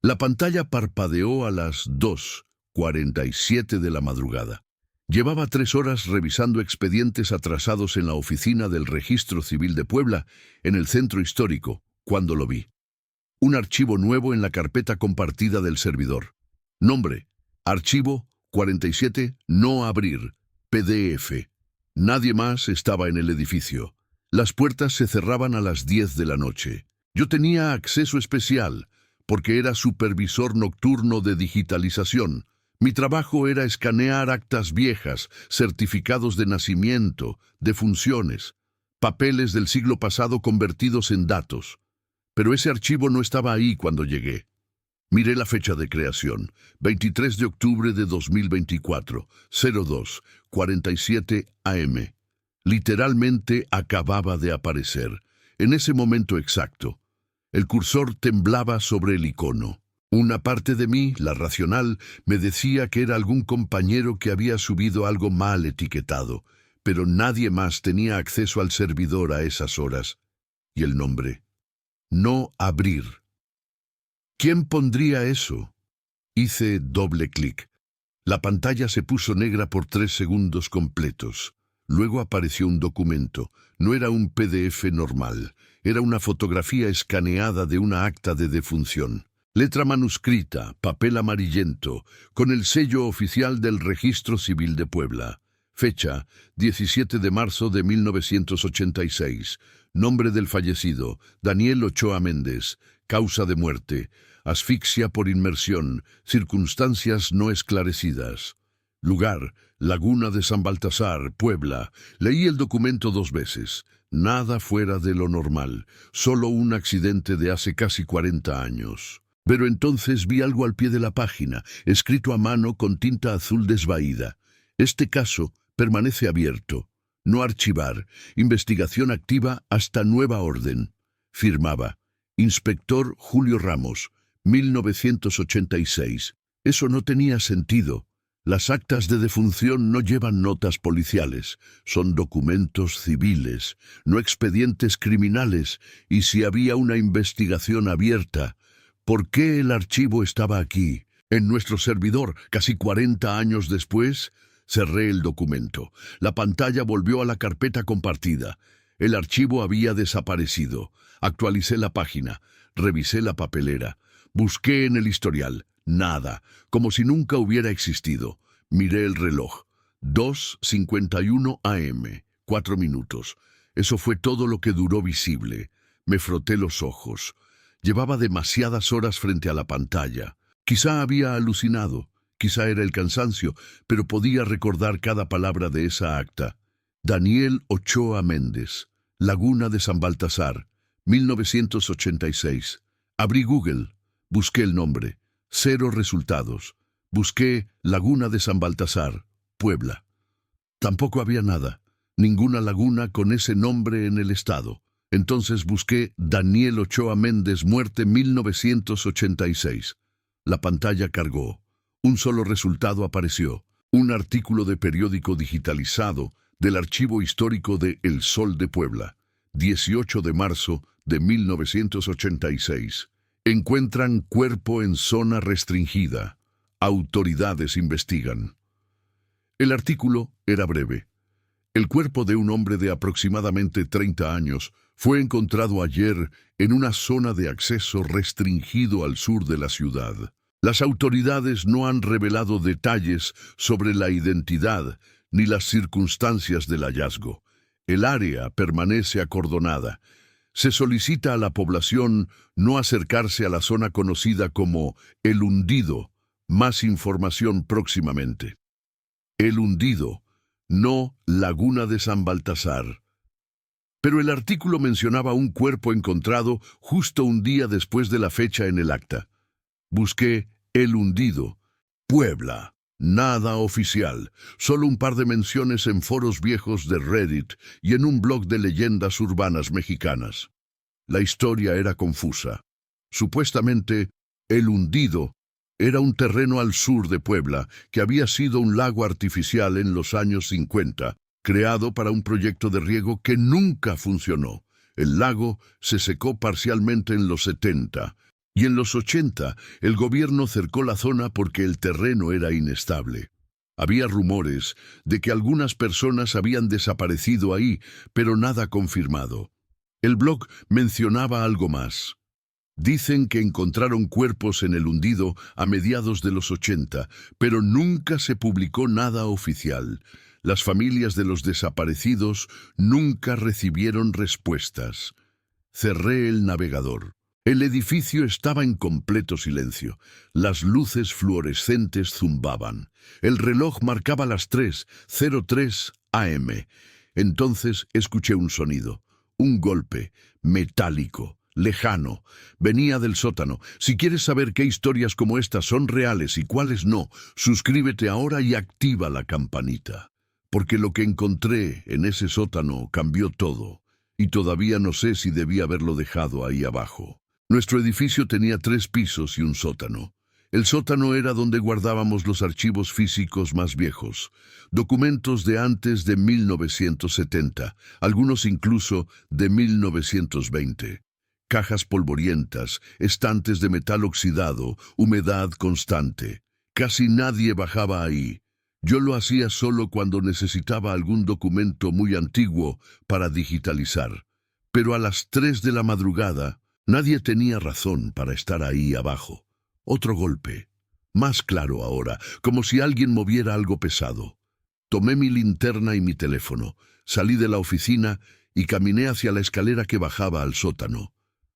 La pantalla parpadeó a las 2:47 de la madrugada. Llevaba 3 horas revisando expedientes atrasados en la oficina del Registro Civil de Puebla, en el centro histórico, cuando lo vi. Un archivo nuevo en la carpeta compartida del servidor. Nombre: Archivo 47, no abrir, PDF. Nadie más estaba en el edificio. Las puertas se cerraban a las 10 de la noche. Yo tenía acceso especial, porque era supervisor nocturno de digitalización. Mi trabajo era escanear actas viejas, certificados de nacimiento, defunciones, papeles del siglo pasado convertidos en datos. Pero ese archivo no estaba ahí cuando llegué. Miré la fecha de creación, 23 de octubre de 2024, 02:47 AM. Literalmente acababa de aparecer, en ese momento exacto. El cursor temblaba sobre el icono. Una parte de mí, la racional, me decía que era algún compañero que había subido algo mal etiquetado, pero nadie más tenía acceso al servidor a esas horas. Y el nombre: no abrir. ¿Quién pondría eso? Hice doble clic. La pantalla se puso negra por 3 segundos completos. Luego apareció un documento. No era un PDF normal. Era una fotografía escaneada de una acta de defunción. Letra manuscrita, papel amarillento, con el sello oficial del Registro Civil de Puebla. Fecha: 17 de marzo de 1986. Nombre del fallecido: Daniel Ochoa Méndez. Causa de muerte: asfixia por inmersión. Circunstancias no esclarecidas. Lugar: Laguna de San Baltasar, Puebla. Leí el documento 2 veces. Nada fuera de lo normal. Solo un accidente de hace casi 40 años. Pero entonces vi algo al pie de la página, escrito a mano con tinta azul desvaída. Este caso permanece abierto. No archivar. Investigación activa hasta nueva orden. Firmaba: Inspector Julio Ramos, 1986. Eso no tenía sentido. Las actas de defunción no llevan notas policiales, son documentos civiles, no expedientes criminales, y si había una investigación abierta, ¿por qué el archivo estaba aquí, en nuestro servidor, casi 40 años después? Cerré el documento. La pantalla volvió a la carpeta compartida. El archivo había desaparecido. Actualicé la página, revisé la papelera, busqué en el historial. Nada, como si nunca hubiera existido. Miré el reloj. 2:51 AM, 4 minutos. Eso fue todo lo que duró visible. Me froté los ojos. Llevaba demasiadas horas frente a la pantalla. Quizá había alucinado, quizá era el cansancio, pero podía recordar cada palabra de esa acta. Daniel Ochoa Méndez, Laguna de San Baltasar, 1986. Abrí Google, busqué el nombre. 0 resultados. Busqué Laguna de San Baltasar, Puebla. Tampoco había nada, ninguna laguna con ese nombre en el estado. Entonces busqué Daniel Ochoa Méndez, muerte 1986. La pantalla cargó. Un solo resultado apareció. Un artículo de periódico digitalizado del archivo histórico de El Sol de Puebla. 18 de marzo de 1986. Encuentran cuerpo en zona restringida. Autoridades investigan. El artículo era breve. El cuerpo de un hombre de aproximadamente 30 años fue encontrado ayer en una zona de acceso restringido al sur de la ciudad. Las autoridades no han revelado detalles sobre la identidad ni las circunstancias del hallazgo. El área permanece acordonada. Se solicita a la población no acercarse a la zona conocida como El Hundido. Más información próximamente. El Hundido, no Laguna de San Baltasar. Pero el artículo mencionaba un cuerpo encontrado justo un día después de la fecha en el acta. Busqué El Hundido, Puebla. Nada oficial, solo un par de menciones en foros viejos de Reddit y en un blog de leyendas urbanas mexicanas. La historia era confusa. Supuestamente, El Hundido era un terreno al sur de Puebla que había sido un lago artificial en los años 50, creado para un proyecto de riego que nunca funcionó. El lago se secó parcialmente en los 70, Y en los 80, el gobierno cercó la zona porque el terreno era inestable. Había rumores de que algunas personas habían desaparecido ahí, pero nada confirmado. El blog mencionaba algo más. Dicen que encontraron cuerpos en el hundido a mediados de los 80, pero nunca se publicó nada oficial. Las familias de los desaparecidos nunca recibieron respuestas. Cerré el navegador. El edificio estaba en completo silencio. Las luces fluorescentes zumbaban. El reloj marcaba las 3:03 AM. Entonces escuché un sonido, un golpe, metálico, lejano. Venía del sótano. Si quieres saber qué historias como estas son reales y cuáles no, suscríbete ahora y activa la campanita. Porque lo que encontré en ese sótano cambió todo, y todavía no sé si debí haberlo dejado ahí abajo. Nuestro edificio tenía 3 pisos y un sótano. El sótano era donde guardábamos los archivos físicos más viejos, documentos de antes de 1970, algunos incluso de 1920. Cajas polvorientas, estantes de metal oxidado, humedad constante. Casi nadie bajaba ahí. Yo lo hacía solo cuando necesitaba algún documento muy antiguo para digitalizar. Pero a las 3 de la madrugada, nadie tenía razón para estar ahí abajo. Otro golpe. Más claro ahora, como si alguien moviera algo pesado. Tomé mi linterna y mi teléfono, salí de la oficina y caminé hacia la escalera que bajaba al sótano.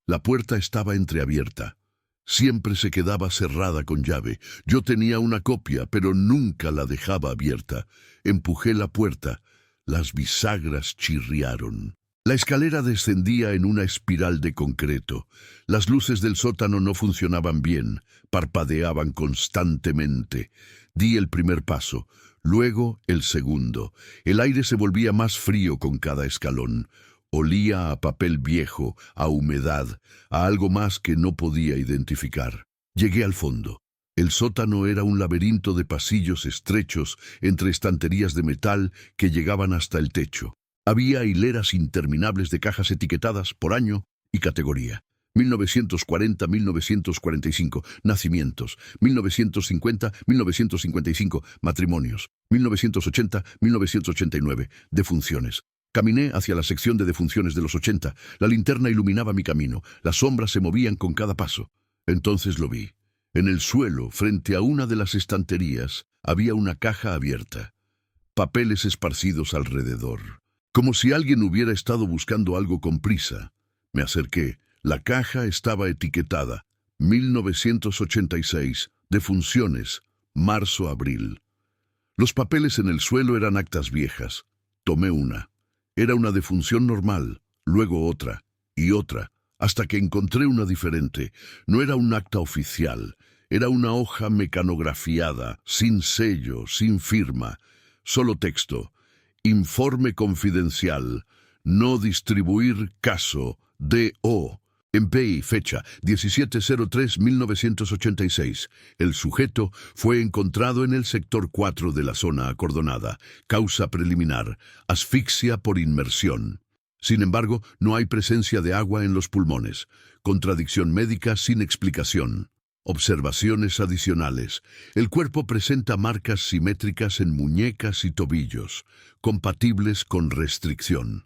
La puerta estaba entreabierta. Siempre se quedaba cerrada con llave. Yo tenía una copia, pero nunca la dejaba abierta. Empujé la puerta. Las bisagras chirriaron. La escalera descendía en una espiral de concreto. Las luces del sótano no funcionaban bien, parpadeaban constantemente. Di el primer paso, luego el segundo. El aire se volvía más frío con cada escalón. Olía a papel viejo, a humedad, a algo más que no podía identificar. Llegué al fondo. El sótano era un laberinto de pasillos estrechos entre estanterías de metal que llegaban hasta el techo. Había hileras interminables de cajas etiquetadas por año y categoría. 1940-1945, nacimientos. 1950-1955, matrimonios. 1980-1989, defunciones. Caminé hacia la sección de defunciones de los 80. La linterna iluminaba mi camino. Las sombras se movían con cada paso. Entonces lo vi. En el suelo, frente a una de las estanterías, había una caja abierta. Papeles esparcidos alrededor. Como si alguien hubiera estado buscando algo con prisa. Me acerqué. La caja estaba etiquetada. 1986, defunciones, marzo-abril. Los papeles en el suelo eran actas viejas. Tomé una. Era una defunción normal, luego otra, y otra, hasta que encontré una diferente. No era un acta oficial, era una hoja mecanografiada, sin sello, sin firma, solo texto. Informe confidencial, no distribuir caso, D.O. Empey, fecha 1703-1986. El sujeto fue encontrado en el sector 4 de la zona acordonada. Causa preliminar, asfixia por inmersión. Sin embargo, no hay presencia de agua en los pulmones. Contradicción médica sin explicación. Observaciones adicionales. El cuerpo presenta marcas simétricas en muñecas y tobillos, compatibles con restricción.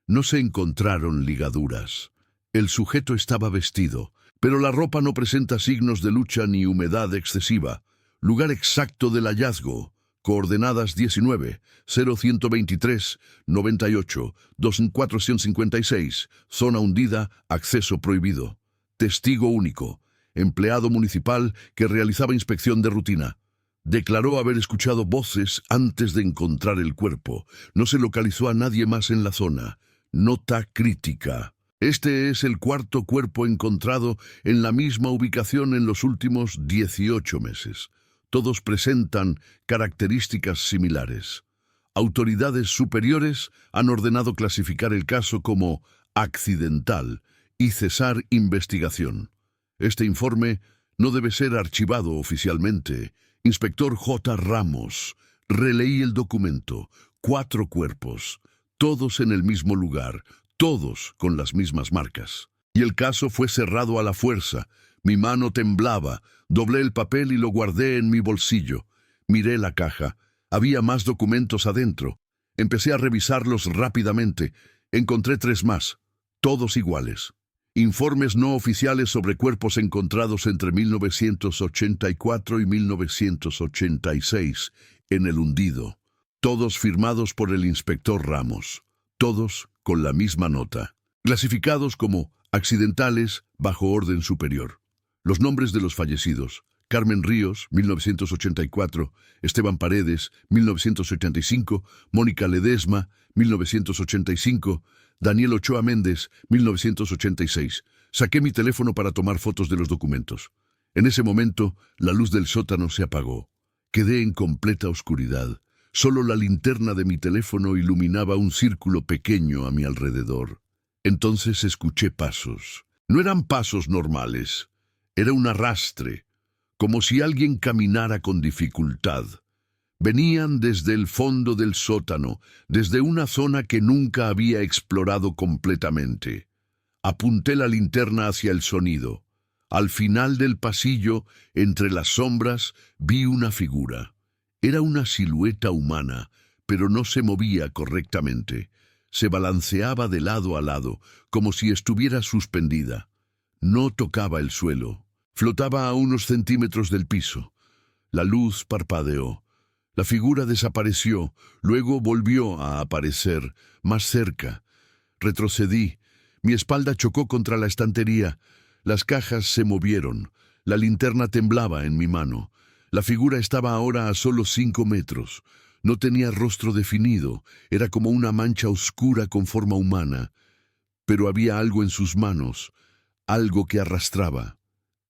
No se encontraron ligaduras. El sujeto estaba vestido, pero la ropa no presenta signos de lucha ni humedad excesiva. Lugar exacto del hallazgo. Coordenadas 19, 0123, 98, 2456. Zona hundida, acceso prohibido. Testigo único. Empleado municipal que realizaba inspección de rutina. Declaró haber escuchado voces antes de encontrar el cuerpo. No se localizó a nadie más en la zona. Nota crítica. Este es el 4º cuerpo encontrado en la misma ubicación en los últimos 18 meses. Todos presentan características similares. Autoridades superiores han ordenado clasificar el caso como accidental y cesar investigación. Este informe no debe ser archivado oficialmente. Inspector J. Ramos. Releí el documento. 4 cuerpos, todos en el mismo lugar, todos con las mismas marcas. Y el caso fue cerrado a la fuerza. Mi mano temblaba, doblé el papel y lo guardé en mi bolsillo. Miré la caja. Había más documentos adentro. Empecé a revisarlos rápidamente. Encontré 3 más, todos iguales. Informes no oficiales sobre cuerpos encontrados entre 1984 y 1986 en el hundido. Todos firmados por el inspector Ramos. Todos con la misma nota. Clasificados como accidentales bajo orden superior. Los nombres de los fallecidos: Carmen Ríos, 1984, Esteban Paredes, 1985, Mónica Ledesma, 1985, Daniel Ochoa Méndez, 1986. Saqué mi teléfono para tomar fotos de los documentos. En ese momento, la luz del sótano se apagó. Quedé en completa oscuridad. Solo la linterna de mi teléfono iluminaba un círculo pequeño a mi alrededor. Entonces escuché pasos. No eran pasos normales. Era un arrastre, como si alguien caminara con dificultad. Venían desde el fondo del sótano, desde una zona que nunca había explorado completamente. Apunté la linterna hacia el sonido. Al final del pasillo, entre las sombras, vi una figura. Era una silueta humana, pero no se movía correctamente. Se balanceaba de lado a lado, como si estuviera suspendida. No tocaba el suelo. Flotaba a unos centímetros del piso. La luz parpadeó. La figura desapareció, luego volvió a aparecer, más cerca. Retrocedí. Mi espalda chocó contra la estantería. Las cajas se movieron. La linterna temblaba en mi mano. La figura estaba ahora a solo 5 metros. No tenía rostro definido. Era como una mancha oscura con forma humana. Pero había algo en sus manos, algo que arrastraba.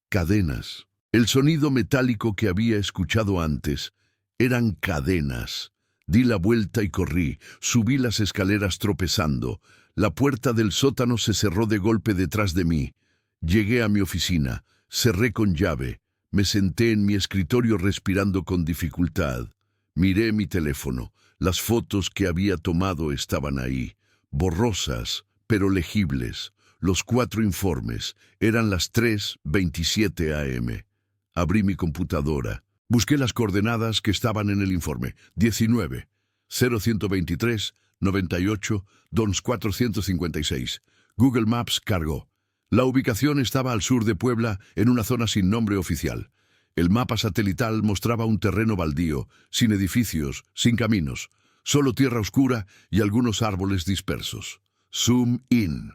Cadenas. El sonido metálico que había escuchado antes eran cadenas. Di la vuelta y corrí. Subí las escaleras tropezando. La puerta del sótano se cerró de golpe detrás de mí. Llegué a mi oficina. Cerré con llave. Me senté en mi escritorio respirando con dificultad. Miré mi teléfono. Las fotos que había tomado estaban ahí, borrosas, pero legibles. Los 4 informes. Eran las 3:27 a.m. Abrí mi computadora. Busqué las coordenadas que estaban en el informe. 19, 0123, 98, 456. Google Maps cargó. La ubicación estaba al sur de Puebla, en una zona sin nombre oficial. El mapa satelital mostraba un terreno baldío, sin edificios, sin caminos, solo tierra oscura y algunos árboles dispersos. Zoom in.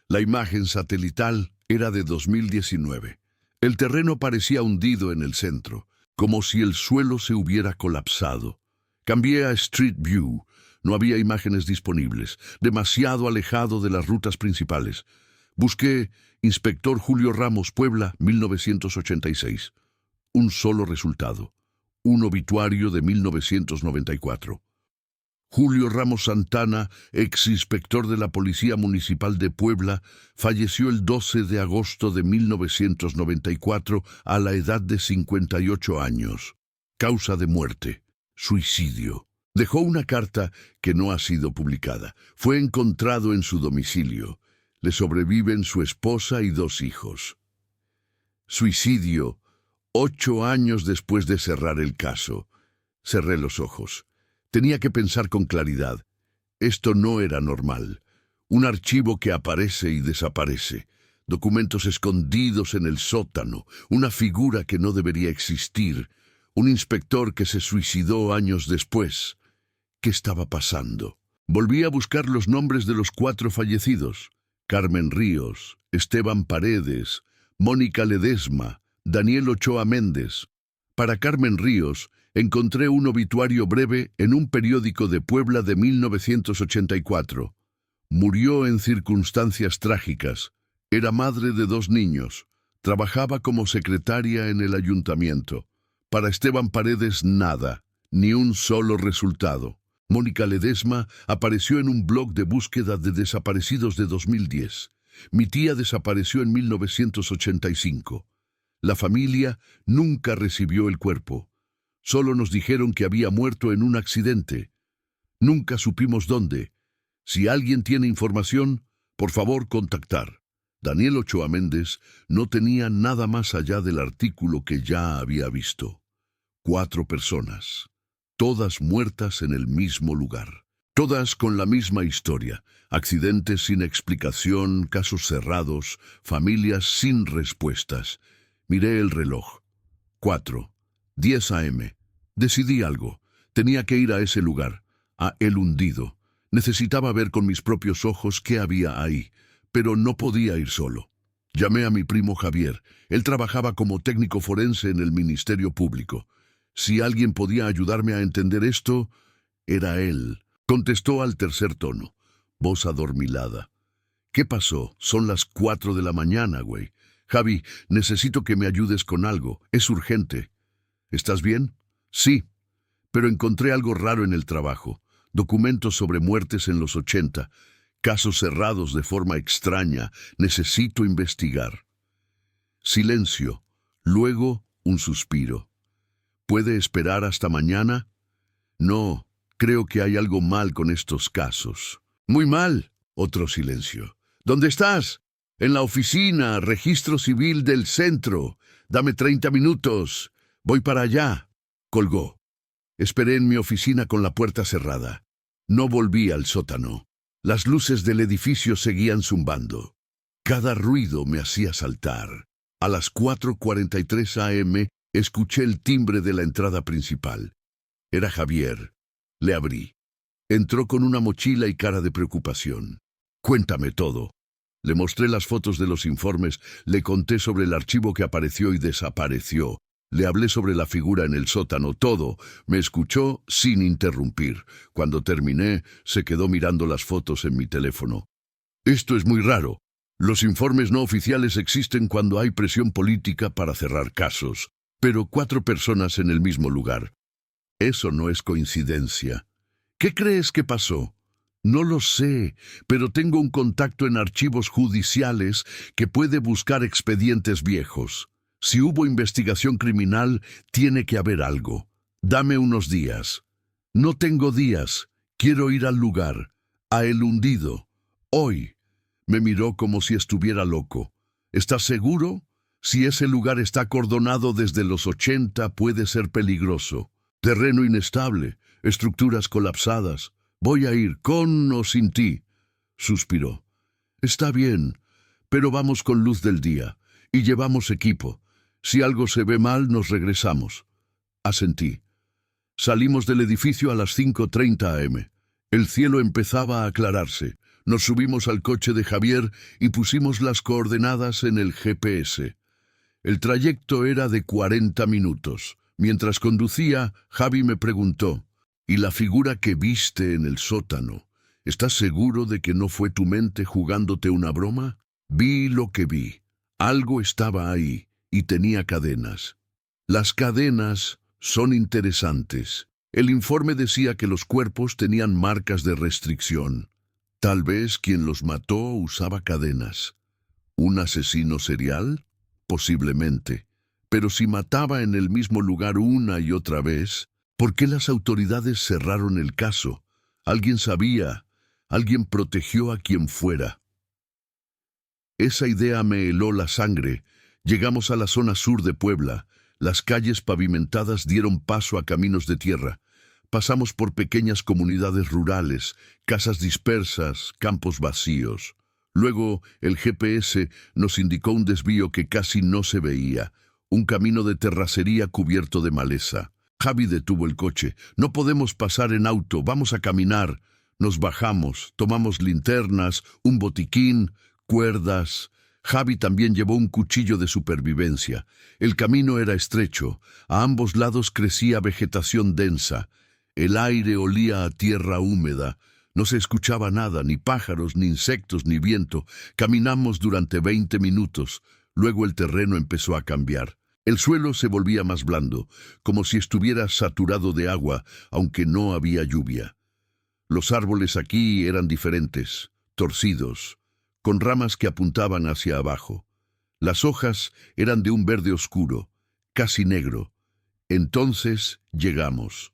La imagen satelital era de 2019. El terreno parecía hundido en el centro, como si el suelo se hubiera colapsado. Cambié a Street View. No había imágenes disponibles, demasiado alejado de las rutas principales. Busqué Inspector Julio Ramos, Puebla, 1986. Un solo resultado. Un obituario de 1994. Julio Ramos Santana, ex inspector de la Policía Municipal de Puebla, falleció el 12 de agosto de 1994 a la edad de 58 años. Causa de muerte: suicidio. Dejó una carta que no ha sido publicada. Fue encontrado en su domicilio. Le sobreviven su esposa y 2 hijos. Suicidio, 8 años después de cerrar el caso. Cerré los ojos. Tenía que pensar con claridad. Esto no era normal. Un archivo que aparece y desaparece. Documentos escondidos en el sótano. Una figura que no debería existir. Un inspector que se suicidó años después. ¿Qué estaba pasando? Volví a buscar los nombres de los 4 fallecidos. Carmen Ríos, Esteban Paredes, Mónica Ledesma, Daniel Ochoa Méndez. Para Carmen Ríos, encontré un obituario breve en un periódico de Puebla de 1984. Murió en circunstancias trágicas. Era madre de 2 niños. Trabajaba como secretaria en el ayuntamiento. Para Esteban Paredes, nada, ni un solo resultado. Mónica Ledesma apareció en un blog de búsqueda de desaparecidos de 2010. Mi tía desapareció en 1985. La familia nunca recibió el cuerpo. Solo nos dijeron que había muerto en un accidente. Nunca supimos dónde. Si alguien tiene información, por favor contactar. Daniel Ochoa Méndez no tenía nada más allá del artículo que ya había visto. 4 personas, todas muertas en el mismo lugar. Todas con la misma historia, accidentes sin explicación, casos cerrados, familias sin respuestas. Miré el reloj. 4:10 a.m. Decidí algo. Tenía que ir a ese lugar, a El Hundido. Necesitaba ver con mis propios ojos qué había ahí, pero no podía ir solo. Llamé a mi primo Javier. Él trabajaba como técnico forense en el Ministerio Público. Si alguien podía ayudarme a entender esto, era él. Contestó al tercer tono, voz adormilada. ¿Qué pasó? Son las 4 de la mañana, güey. Javi, necesito que me ayudes con algo. Es urgente. ¿Estás bien? Sí, pero encontré algo raro en el trabajo. Documentos sobre muertes en los 80. Casos cerrados de forma extraña. Necesito investigar. Silencio. Luego, un suspiro. ¿Puede esperar hasta mañana? No, creo que hay algo mal con estos casos. Muy mal. Otro silencio. ¿Dónde estás? En la oficina, registro civil del centro. Dame 30 minutos. Voy para allá. Colgó. Esperé en mi oficina con la puerta cerrada. No volví al sótano. Las luces del edificio seguían zumbando. Cada ruido me hacía saltar. A las 4:43 a.m. escuché el timbre de la entrada principal. Era Javier. Le abrí. Entró con una mochila y cara de preocupación. Cuéntame todo. Le mostré las fotos de los informes, le conté sobre el archivo que apareció y desapareció. Le hablé sobre la figura en el sótano, todo. Me escuchó sin interrumpir. Cuando terminé, se quedó mirando las fotos en mi teléfono. Esto es muy raro. Los informes no oficiales existen cuando hay presión política para cerrar casos, pero 4 personas en el mismo lugar. Eso no es coincidencia. ¿Qué crees que pasó? No lo sé, pero tengo un contacto en archivos judiciales que puede buscar expedientes viejos. Si hubo investigación criminal, tiene que haber algo. Dame unos días. No tengo días. Quiero ir al lugar, a El Hundido. Hoy. Me miró como si estuviera loco. ¿Estás seguro? Si ese lugar está acordonado desde los 80, puede ser peligroso. Terreno inestable, estructuras colapsadas. Voy a ir, con o sin ti. Suspiró. Está bien, pero vamos con luz del día, y llevamos equipo. Si algo se ve mal, nos regresamos. Asentí. Salimos del edificio a las 5:30 a.m. El cielo empezaba a aclararse. Nos subimos al coche de Javier y pusimos las coordenadas en el GPS. El trayecto era de 40 minutos. Mientras conducía, Javi me preguntó, ¿y la figura que viste en el sótano? ¿Estás seguro de que no fue tu mente jugándote una broma? Vi lo que vi. Algo estaba ahí y tenía cadenas. Las cadenas son interesantes. El informe decía que los cuerpos tenían marcas de restricción. Tal vez quien los mató usaba cadenas. ¿Un asesino serial? Posiblemente. Pero si mataba en el mismo lugar una y otra vez, ¿por qué las autoridades cerraron el caso? Alguien sabía, alguien protegió a quien fuera. Esa idea me heló la sangre. Llegamos a la zona sur de Puebla. Las calles pavimentadas dieron paso a caminos de tierra. Pasamos por pequeñas comunidades rurales, casas dispersas, campos vacíos. Luego, el GPS nos indicó un desvío que casi no se veía, un camino de terracería cubierto de maleza. Javi detuvo el coche. No podemos pasar en auto, vamos a caminar. Nos bajamos, tomamos linternas, un botiquín, cuerdas. Javi también llevó un cuchillo de supervivencia. El camino era estrecho. A ambos lados crecía vegetación densa. El aire olía a tierra húmeda. No se escuchaba nada, ni pájaros, ni insectos, ni viento. Caminamos durante 20 minutos. Luego el terreno empezó a cambiar. El suelo se volvía más blando, como si estuviera saturado de agua, aunque no había lluvia. Los árboles aquí eran diferentes, torcidos, con ramas que apuntaban hacia abajo. Las hojas eran de un verde oscuro, casi negro. Entonces llegamos.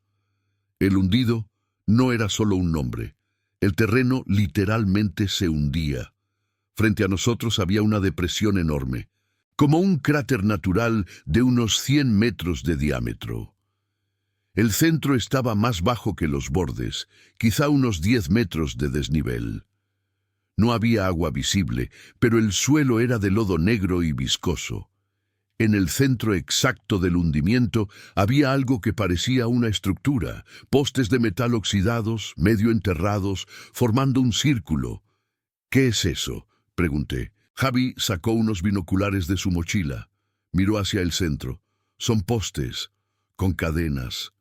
El Hundido no era solo un nombre. El terreno literalmente se hundía. Frente a nosotros había una depresión enorme, como un cráter natural de unos 100 metros de diámetro. El centro estaba más bajo que los bordes, quizá unos 10 metros de desnivel. No había agua visible, pero el suelo era de lodo negro y viscoso. En el centro exacto del hundimiento había algo que parecía una estructura, postes de metal oxidados, medio enterrados, formando un círculo. «¿Qué es eso?», pregunté. Javi sacó unos binoculares de su mochila. Miró hacia el centro. «Son postes, con cadenas».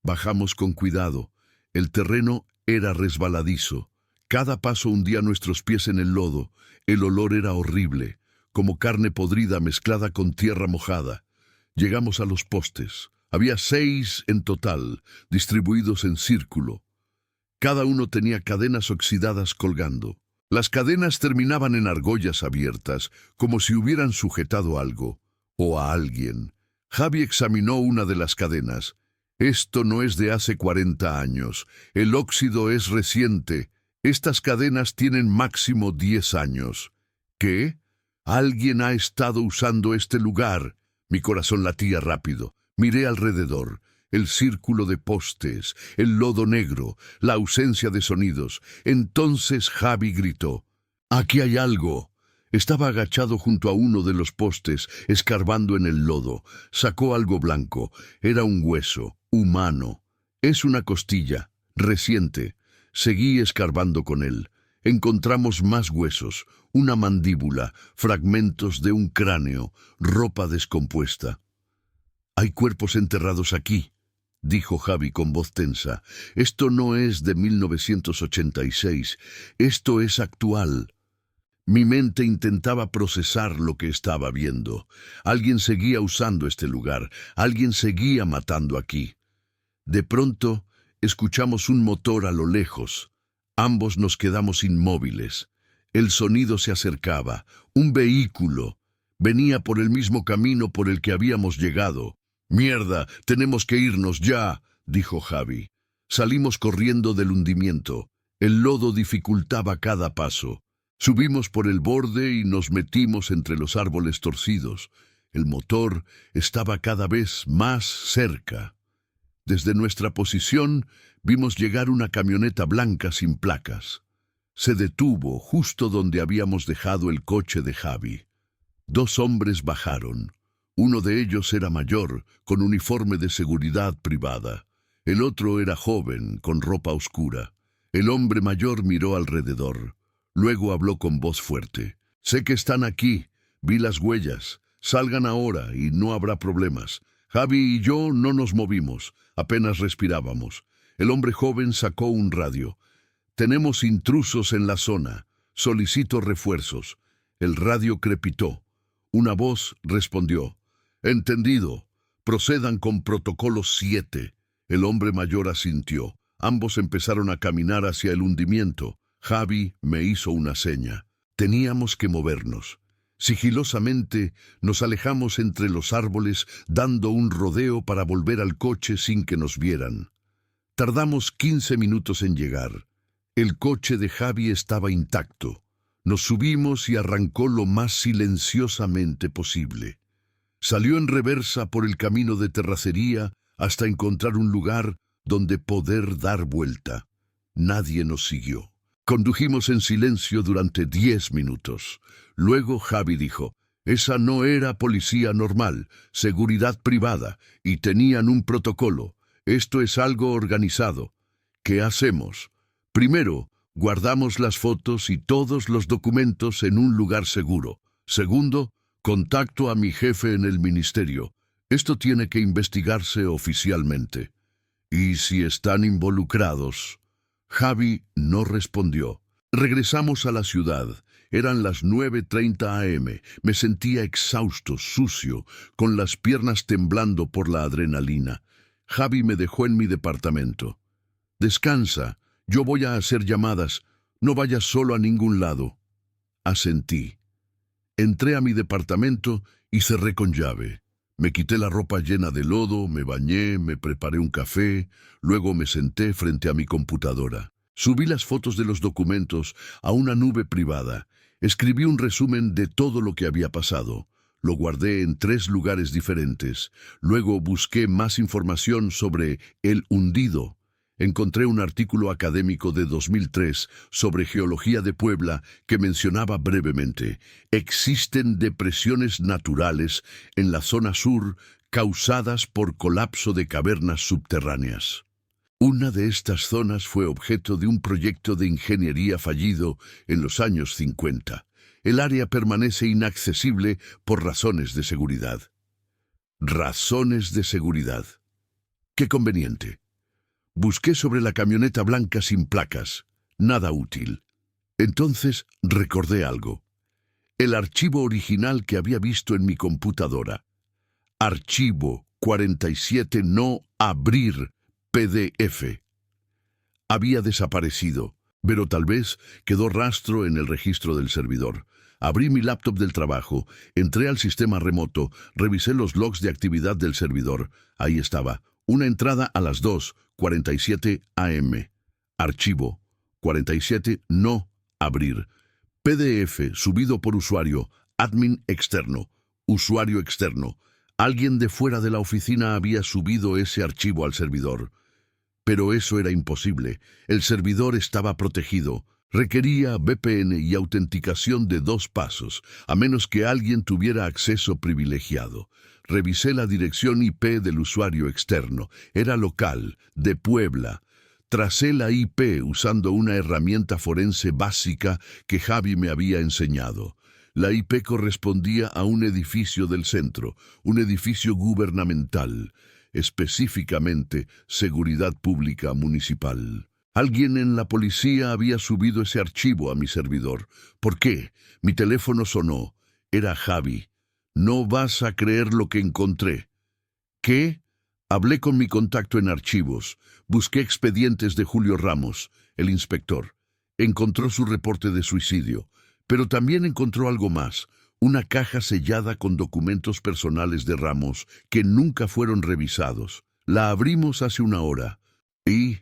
Bajamos con cuidado. El terreno era resbaladizo. Cada paso hundía nuestros pies en el lodo. El olor era horrible, como carne podrida mezclada con tierra mojada. Llegamos a los postes. Había 6 en total, distribuidos en círculo. Cada uno tenía cadenas oxidadas colgando. Las cadenas terminaban en argollas abiertas, como si hubieran sujetado algo, o a alguien. Javi examinó una de las cadenas. «Esto no es de hace 40 años. El óxido es reciente. Estas cadenas tienen máximo 10 años. ¿Qué? Alguien ha estado usando este lugar». Mi corazón latía rápido. Miré alrededor. El círculo de postes, el lodo negro, la ausencia de sonidos. Entonces Javi gritó: «¡Aquí hay algo!». Estaba agachado junto a uno de los postes, escarbando en el lodo. Sacó algo blanco. Era un hueso, humano. «Es una costilla, reciente». Seguí escarbando con él. Encontramos más huesos, una mandíbula, fragmentos de un cráneo, ropa descompuesta. «Hay cuerpos enterrados aquí», dijo Javi con voz tensa. «Esto no es de 1986. Esto es actual». Mi mente intentaba procesar lo que estaba viendo. Alguien seguía usando este lugar. Alguien seguía matando aquí. De pronto, escuchamos un motor a lo lejos. Ambos nos quedamos inmóviles. El sonido se acercaba. Un vehículo. Venía por el mismo camino por el que habíamos llegado. «¡Mierda! ¡Tenemos que irnos ya!», dijo Javi. Salimos corriendo del hundimiento. El lodo dificultaba cada paso. Subimos por el borde y nos metimos entre los árboles torcidos. El motor estaba cada vez más cerca. Desde nuestra posición vimos llegar una camioneta blanca sin placas. Se detuvo justo donde habíamos dejado el coche de Javi. 2 hombres bajaron. Uno de ellos era mayor, con uniforme de seguridad privada. El otro era joven, con ropa oscura. El hombre mayor miró alrededor. Luego habló con voz fuerte. «Sé que están aquí. Vi las huellas. Salgan ahora y no habrá problemas». Javi y yo no nos movimos. Apenas respirábamos. El hombre joven sacó un radio. «Tenemos intrusos en la zona. Solicito refuerzos». El radio crepitó. Una voz respondió: «Entendido. Procedan con protocolo 7». El hombre mayor asintió. Ambos empezaron a caminar hacia el hundimiento. Javi me hizo una seña. Teníamos que movernos. Sigilosamente nos alejamos entre los árboles, dando un rodeo para volver al coche sin que nos vieran. Tardamos 15 minutos en llegar. El coche de Javi estaba intacto. Nos subimos y arrancó lo más silenciosamente posible. Salió en reversa por el camino de terracería hasta encontrar un lugar donde poder dar vuelta. Nadie nos siguió. Condujimos en silencio durante 10 minutos. Luego Javi dijo: «Esa no era policía normal, seguridad privada, y tenían un protocolo. Esto es algo organizado. ¿Qué hacemos? Primero, guardamos las fotos y todos los documentos en un lugar seguro. Segundo, contacto a mi jefe en el ministerio. Esto tiene que investigarse oficialmente». «¿Y si están involucrados?». Javi no respondió. Regresamos a la ciudad. Eran las 9:30 a.m. Me sentía exhausto, sucio, con las piernas temblando por la adrenalina. Javi me dejó en mi departamento. «Descansa, yo voy a hacer llamadas. No vayas solo a ningún lado». Asentí. Entré a mi departamento y cerré con llave. Me quité la ropa llena de lodo, me bañé, me preparé un café, luego me senté frente a mi computadora. Subí las fotos de los documentos a una nube privada. Escribí un resumen de todo lo que había pasado. Lo guardé en 3 lugares diferentes. Luego busqué más información sobre el hundido. Encontré un artículo académico de 2003 sobre geología de Puebla que mencionaba brevemente: existen depresiones naturales en la zona sur causadas por colapso de cavernas subterráneas. Una de estas zonas fue objeto de un proyecto de ingeniería fallido en los años 50. El área permanece inaccesible por razones de seguridad. Razones de seguridad. Qué conveniente. Busqué sobre la camioneta blanca sin placas. Nada útil. Entonces recordé algo. El archivo original que había visto en mi computadora. Archivo 47 no abrir PDF. Había desaparecido, pero tal vez quedó rastro en el registro del servidor. Abrí mi laptop del trabajo, entré al sistema remoto, revisé los logs de actividad del servidor. Ahí estaba, una entrada a las 2:47 AM. Archivo 47 no abrir. PDF subido por usuario, admin externo, usuario externo. Alguien de fuera de la oficina había subido ese archivo al servidor. Pero eso era imposible. El servidor estaba protegido. Requería VPN y autenticación de 2 pasos, a menos que alguien tuviera acceso privilegiado. Revisé la dirección IP del usuario externo. Era local, de Puebla. Tracé la IP usando una herramienta forense básica que Javi me había enseñado. La IP correspondía a un edificio del centro, un edificio gubernamental, específicamente Seguridad Pública Municipal. Alguien en la policía había subido ese archivo a mi servidor. ¿Por qué? Mi teléfono sonó. Era Javi. No vas a creer lo que encontré. ¿Qué? Hablé con mi contacto en archivos. Busqué expedientes de Julio Ramos, el inspector. Encontró su reporte de suicidio. Pero también encontró algo más, una caja sellada con documentos personales de Ramos que nunca fueron revisados. La abrimos hace una hora y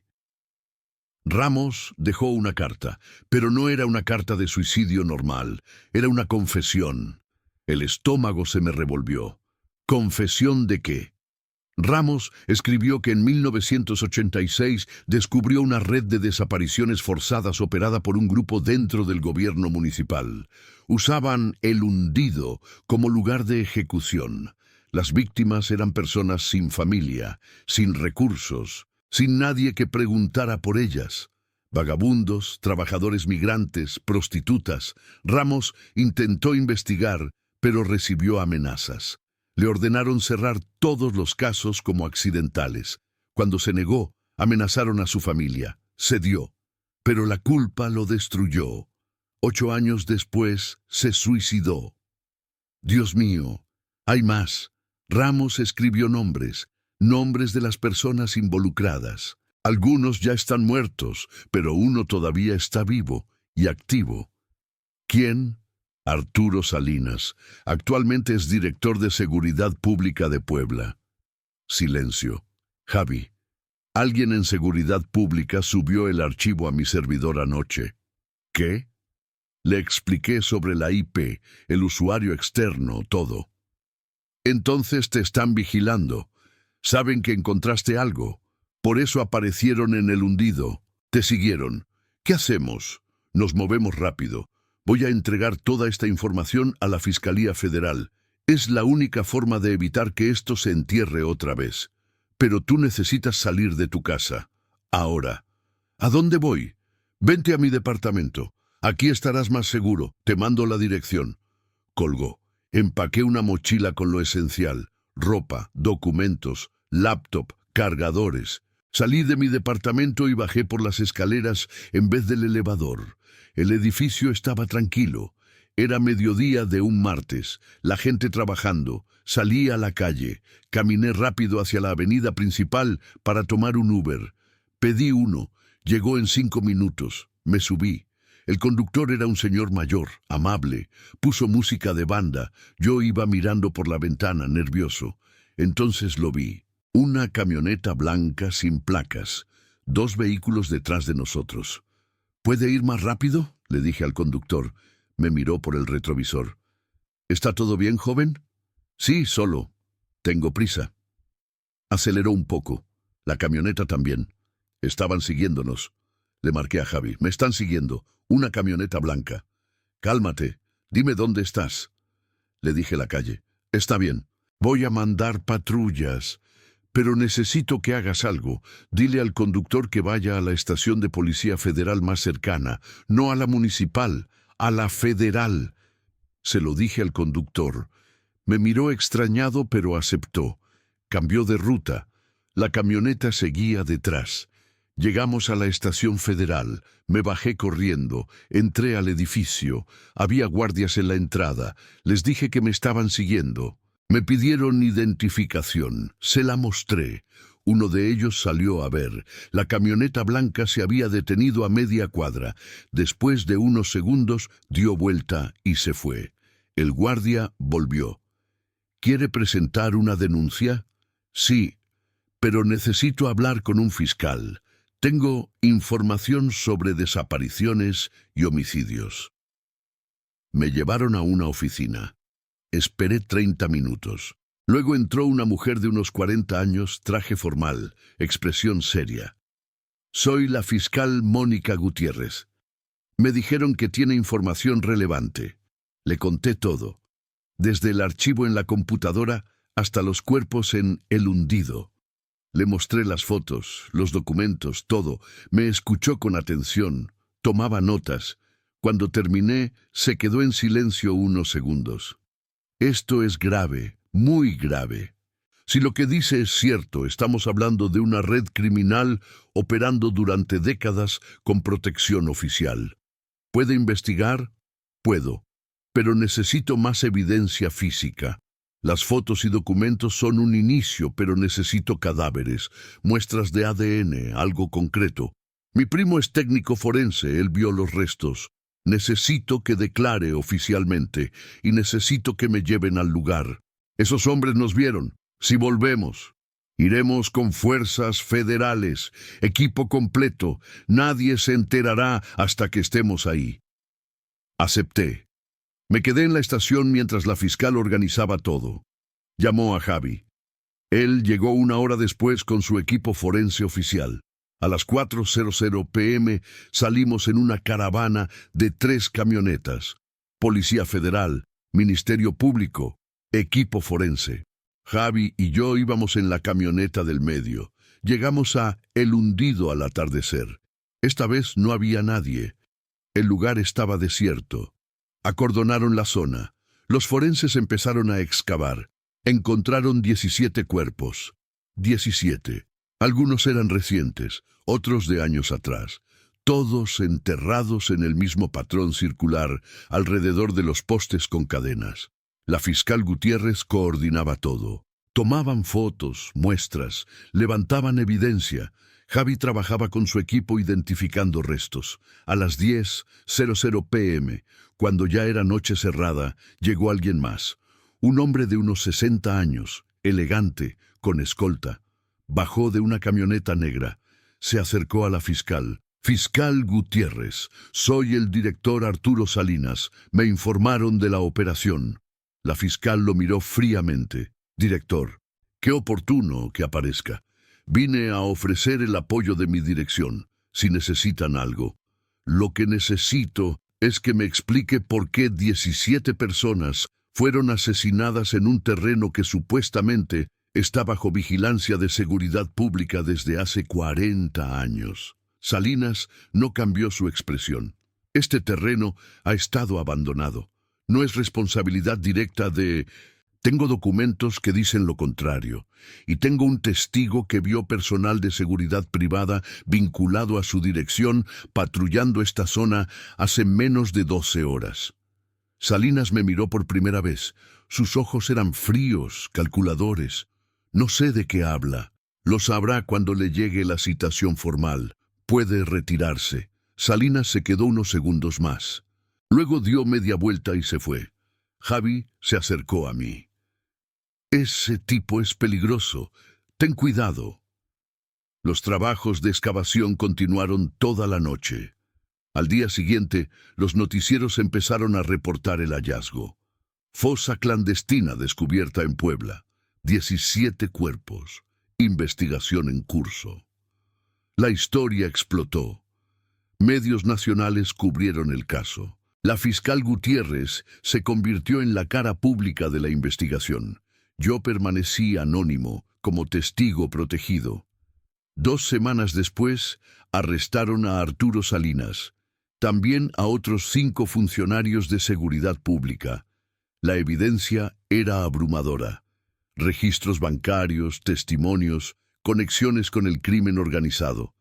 Ramos dejó una carta, pero no era una carta de suicidio normal, era una confesión. El estómago se me revolvió. ¿Confesión de qué? Ramos escribió que en 1986 descubrió una red de desapariciones forzadas operada por un grupo dentro del gobierno municipal. Usaban el hundido como lugar de ejecución. Las víctimas eran personas sin familia, sin recursos, sin nadie que preguntara por ellas. Vagabundos, trabajadores migrantes, prostitutas. Ramos intentó investigar, pero recibió amenazas. Le ordenaron cerrar todos los casos como accidentales. Cuando se negó, amenazaron a su familia. Cedió, pero la culpa lo destruyó. 8 años después, se suicidó. Dios mío, hay más. Ramos escribió nombres de las personas involucradas. Algunos ya están muertos, pero uno todavía está vivo y activo. ¿Quién? Arturo Salinas. Actualmente es director de Seguridad Pública de Puebla. Silencio. Javi. Alguien en Seguridad Pública subió el archivo a mi servidor anoche. ¿Qué? Le expliqué sobre la IP, el usuario externo, todo. Entonces te están vigilando. Saben que encontraste algo. Por eso aparecieron en el hundido. Te siguieron. ¿Qué hacemos? Nos movemos rápido. Voy a entregar toda esta información a la Fiscalía Federal. Es la única forma de evitar que esto se entierre otra vez. Pero tú necesitas salir de tu casa. Ahora. ¿A dónde voy? Vente a mi departamento. Aquí estarás más seguro. Te mando la dirección. Colgó. Empaqué una mochila con lo esencial. Ropa, documentos, laptop, cargadores. Salí de mi departamento y bajé por las escaleras en vez del elevador. El edificio estaba tranquilo. Era mediodía de un martes, la gente trabajando. Salí a la calle. Caminé rápido hacia la avenida principal para tomar un Uber. Pedí uno. Llegó en 5 minutos. Me subí. El conductor era un señor mayor, amable. Puso música de banda. Yo iba mirando por la ventana, nervioso. Entonces lo vi. Una camioneta blanca sin placas. 2 vehículos detrás de nosotros. ¿Puede ir más rápido?, le dije al conductor. Me miró por el retrovisor. ¿Está todo bien, joven? Sí, solo. Tengo prisa. Aceleró un poco. La camioneta también. Estaban siguiéndonos. Le marqué a Javi. Me están siguiendo. Una camioneta blanca. Cálmate. Dime dónde estás. Le dije la calle. Está bien. Voy a mandar patrullas. Pero necesito que hagas algo. Dile al conductor que vaya a la estación de policía federal más cercana. No a la municipal, a la federal. Se lo dije al conductor. Me miró extrañado, pero aceptó. Cambió de ruta. La camioneta seguía detrás. Llegamos a la estación federal. Me bajé corriendo. Entré al edificio. Había guardias en la entrada. Les dije que me estaban siguiendo. Me pidieron identificación. Se la mostré. Uno de ellos salió a ver. La camioneta blanca se había detenido a media cuadra. Después de unos segundos dio vuelta y se fue. El guardia volvió. ¿Quiere presentar una denuncia? Sí, pero necesito hablar con un fiscal. Tengo información sobre desapariciones y homicidios. Me llevaron a una oficina. Esperé 30 minutos. Luego entró una mujer de unos 40 años, traje formal, expresión seria. Soy la fiscal Mónica Gutiérrez. Me dijeron que tiene información relevante. Le conté todo, desde el archivo en la computadora hasta los cuerpos en El Hundido. Le mostré las fotos, los documentos, todo. Me escuchó con atención, tomaba notas. Cuando terminé, se quedó en silencio unos segundos. Esto es grave, muy grave. Si lo que dice es cierto, estamos hablando de una red criminal operando durante décadas con protección oficial. ¿Puede investigar? Puedo, pero necesito más evidencia física. Las fotos y documentos son un inicio, pero necesito cadáveres, muestras de ADN, algo concreto. Mi primo es técnico forense, él vio los restos. Necesito que declare oficialmente y necesito que me lleven al lugar. Esos hombres nos vieron. Si volvemos, iremos con fuerzas federales, equipo completo. Nadie se enterará hasta que estemos ahí. Acepté. Me quedé en la estación mientras la fiscal organizaba todo. Llamó a Javi. Él llegó una hora después con su equipo forense oficial. A las 4:00 p.m. salimos en una caravana de 3 camionetas. Policía Federal, Ministerio Público, equipo forense. Javi y yo íbamos en la camioneta del medio. Llegamos a El Hundido al atardecer. Esta vez no había nadie. El lugar estaba desierto. Acordonaron la zona. Los forenses empezaron a excavar. Encontraron 17 cuerpos. 17. Algunos eran recientes, otros de años atrás. Todos enterrados en el mismo patrón circular, alrededor de los postes con cadenas. La fiscal Gutiérrez coordinaba todo. Tomaban fotos, muestras, levantaban evidencia. Javi trabajaba con su equipo identificando restos. A las 10:00 p.m., cuando ya era noche cerrada, llegó alguien más. Un hombre de unos 60 años, elegante, con escolta. Bajó de una camioneta negra. Se acercó a la fiscal. Fiscal Gutiérrez, soy el director Arturo Salinas. Me informaron de la operación. La fiscal lo miró fríamente. Director, qué oportuno que aparezca. Vine a ofrecer el apoyo de mi dirección, si necesitan algo. Lo que necesito es que me explique por qué 17 personas fueron asesinadas en un terreno que supuestamente está bajo vigilancia de seguridad pública desde hace 40 años. Salinas no cambió su expresión. Este terreno ha estado abandonado. No es responsabilidad directa de... Tengo documentos que dicen lo contrario, y tengo un testigo que vio personal de seguridad privada vinculado a su dirección patrullando esta zona hace menos de 12 horas. Salinas me miró por primera vez. Sus ojos eran fríos, calculadores. No sé de qué habla. Lo sabrá cuando le llegue la citación formal. Puede retirarse. Salinas se quedó unos segundos más. Luego dio media vuelta y se fue. Javi se acercó a mí. Ese tipo es peligroso. Ten cuidado. Los trabajos de excavación continuaron toda la noche. Al día siguiente, los noticieros empezaron a reportar el hallazgo. Fosa clandestina descubierta en Puebla. 17 cuerpos. Investigación en curso. La historia explotó. Medios nacionales cubrieron el caso. La fiscal Gutiérrez se convirtió en la cara pública de la investigación. Yo permanecí anónimo, como testigo protegido. 2 semanas después, arrestaron a Arturo Salinas, también a otros 5 funcionarios de seguridad pública. La evidencia era abrumadora. Registros bancarios, testimonios, conexiones con el crimen organizado.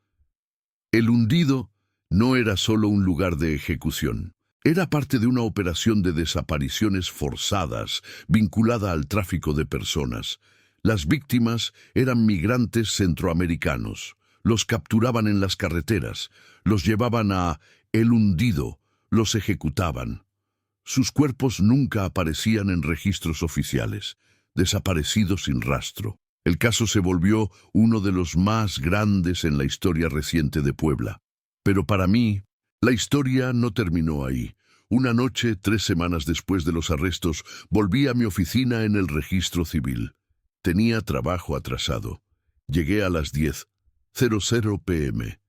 El Hundido no era solo un lugar de ejecución. Era parte de una operación de desapariciones forzadas vinculada al tráfico de personas. Las víctimas eran migrantes centroamericanos. Los capturaban en las carreteras, los llevaban a El Hundido, los ejecutaban. Sus cuerpos nunca aparecían en registros oficiales, desaparecidos sin rastro. El caso se volvió uno de los más grandes en la historia reciente de Puebla. Pero para mí, la historia no terminó ahí. Una noche, 3 semanas después de los arrestos, volví a mi oficina en el registro civil. Tenía trabajo atrasado. Llegué a las 10:00 p.m.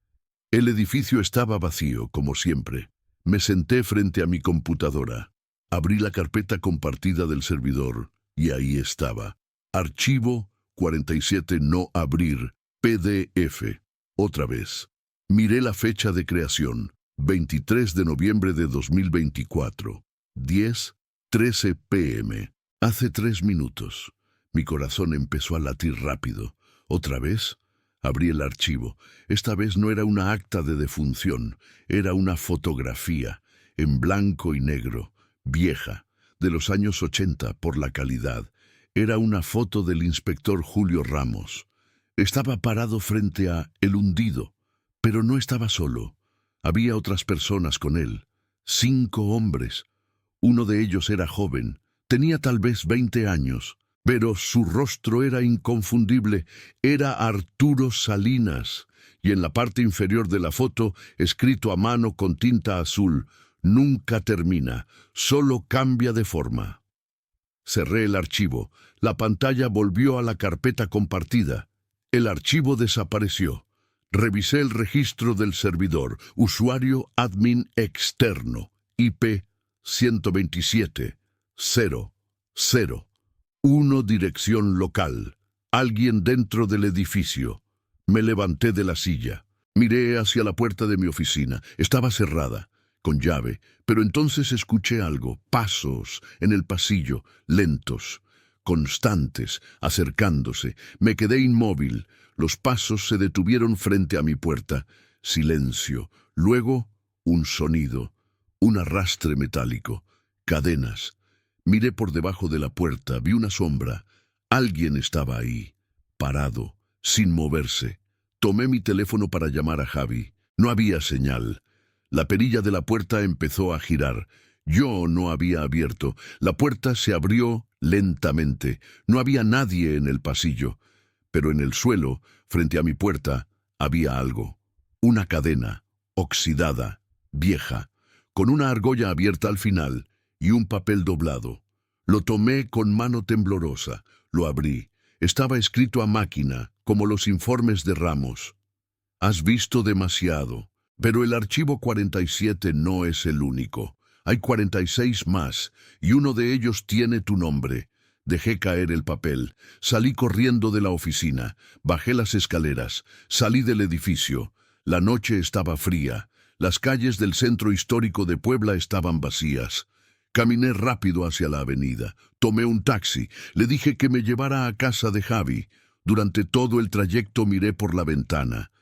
El edificio estaba vacío, como siempre. Me senté frente a mi computadora. Abrí la carpeta compartida del servidor y ahí estaba. Archivo 47 no abrir, PDF. Otra vez. Miré la fecha de creación, 23 de noviembre de 2024, 10:13 p.m. Hace 3 minutos. Mi corazón empezó a latir rápido. Otra vez, abrí el archivo. Esta vez no era una acta de defunción, era una fotografía, en blanco y negro, vieja, de los años 80 por la calidad. Era una foto del inspector Julio Ramos. Estaba parado frente a El Hundido, pero no estaba solo. Había otras personas con él. 5 hombres. Uno de ellos era joven, tenía tal vez 20 años. Pero su rostro era inconfundible, era Arturo Salinas, y en la parte inferior de la foto, escrito a mano con tinta azul, nunca termina, solo cambia de forma. Cerré el archivo, la pantalla volvió a la carpeta compartida, el archivo desapareció. Revisé el registro del servidor, usuario admin externo, IP 127.0.0. Dirección local. Alguien dentro del edificio. Me levanté de la silla. Miré hacia la puerta de mi oficina. Estaba cerrada, con llave, pero entonces escuché algo. Pasos en el pasillo, lentos, constantes, acercándose. Me quedé inmóvil. Los pasos se detuvieron frente a mi puerta. Silencio. Luego, un sonido. Un arrastre metálico. Cadenas. Miré por debajo de la puerta, vi una sombra. Alguien estaba ahí, parado, sin moverse. Tomé mi teléfono para llamar a Javi. No había señal. La perilla de la puerta empezó a girar. Yo no había abierto. La puerta se abrió lentamente. No había nadie en el pasillo. Pero en el suelo, frente a mi puerta, había algo. Una cadena, oxidada, vieja, con una argolla abierta al final y un papel doblado. Lo tomé con mano temblorosa, lo abrí. Estaba escrito a máquina, como los informes de Ramos. Has visto demasiado, pero el archivo 47 no es el único. Hay 46 más, y uno de ellos tiene tu nombre. Dejé caer el papel, salí corriendo de la oficina, bajé las escaleras, salí del edificio. La noche estaba fría, las calles del centro histórico de Puebla estaban vacías. Caminé rápido hacia la avenida, tomé un taxi, le dije que me llevara a casa de Javi. Durante todo el trayecto miré por la ventana.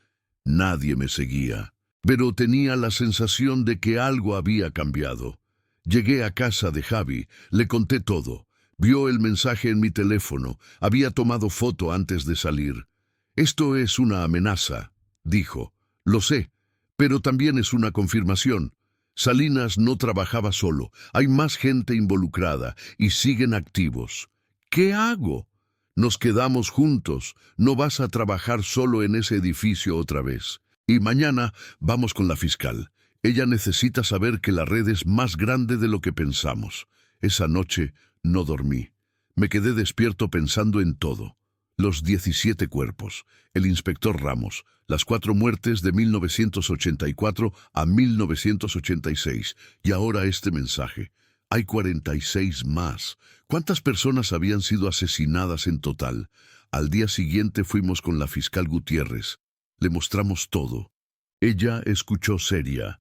Nadie me seguía, pero tenía la sensación de que algo había cambiado. Llegué a casa de Javi, le conté todo. Vio el mensaje en mi teléfono, había tomado foto antes de salir. Esto es una amenaza, dijo. Lo sé, pero también es una confirmación. Salinas no trabajaba solo, hay más gente involucrada y siguen activos. ¿Qué hago? Nos quedamos juntos, no vas a trabajar solo en ese edificio otra vez. Y mañana vamos con la fiscal. Ella necesita saber que la red es más grande de lo que pensamos. Esa noche no dormí. Me quedé despierto pensando en todo. Los 17 cuerpos, el inspector Ramos, las 4 muertes de 1984 a 1986, y ahora este mensaje. Hay 46 más. ¿Cuántas personas habían sido asesinadas en total? Al día siguiente fuimos con la fiscal Gutiérrez. Le mostramos todo. Ella escuchó seria.